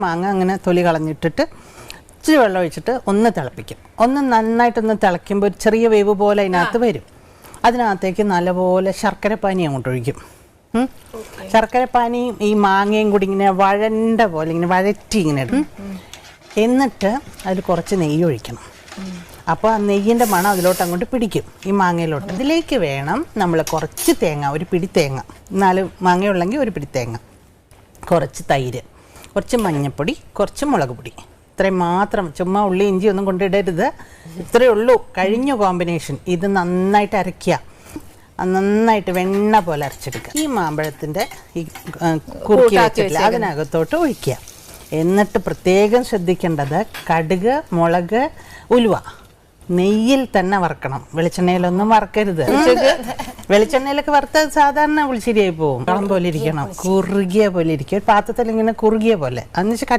മാങ്ങ അങ്ങനെ തൊലി കളഞ്ഞിട്ടിട്ട് ഇച്ചിരി വെള്ളം ഒഴിച്ചിട്ട് ഒന്ന് തിളപ്പിക്കും. ഒന്ന് നന്നായിട്ടൊന്ന് തിളയ്ക്കുമ്പോൾ ഒരു ചെറിയ വേവ് പോലെ അതിനകത്ത് വരും. അതിനകത്തേക്ക് നല്ലപോലെ ശർക്കരപ്പാനി അങ്ങോട്ട് ഒഴിക്കും. ശർക്കരപ്പാനിയും ഈ മാങ്ങയും കൂടി ഇങ്ങനെ വഴണ്ട പോലെ ഇങ്ങനെ വഴറ്റി ഇങ്ങനെ ഇടും. എന്നിട്ട് അതിൽ കുറച്ച് നെയ്യ് ഒഴിക്കണം. അപ്പോൾ ആ നെയ്യിൻ്റെ മണം അതിലോട്ട് അങ്ങോട്ട് പിടിക്കും, ഈ മാങ്ങയിലോട്ട്. ഇതിലേക്ക് വേണം നമ്മൾ കുറച്ച് തേങ്ങ, ഒരു പിടി തേങ്ങ, 4 മാങ്ങയുള്ളെങ്കിൽ ഒരു പിടി തേങ്ങ, കുറച്ച് തൈര്, കുറച്ച് മഞ്ഞൾപ്പൊടി, കുറച്ച് മുളക് പൊടി, ഇത്രയും മാത്രം. ചുമ്മാ ഉള്ളി ഇഞ്ചി ഒന്നും കൊണ്ടിടരുത്, ഇത്രയേ ഉള്ളൂ. കഴിഞ്ഞ കോമ്പിനേഷൻ. ഇത് നന്നായിട്ട് അരയ്ക്കുക, നന്നായിട്ട് വെണ്ണ പോലെ അരച്ചെടുക്കുക. ഈ മാമ്പഴത്തിൻ്റെ ഈ കുറുക്കി വെച്ചിട്ടില്ല അതിനകത്തോട്ട് ഒഴിക്കുക. എന്നിട്ട് പ്രത്യേകം ശ്രദ്ധിക്കേണ്ടത് കടുക്, മുളക്, ഉലുവ നെയ്യിൽ തന്നെ വറക്കണം, വെളിച്ചെണ്ണയിലൊന്നും വറക്കരുത്. വെളിച്ചെണ്ണയിലൊക്കെ വറുത്ത സാധാരണ പുളിശ്ശേരിയായി പോകും. കളം പോലെ ഇരിക്കണം, കുറുകിയ പോലെ ഇരിക്കും, ഒരു പാത്രത്തിൽ ഇങ്ങനെ കുറുകിയ പോലെ. അന്ന്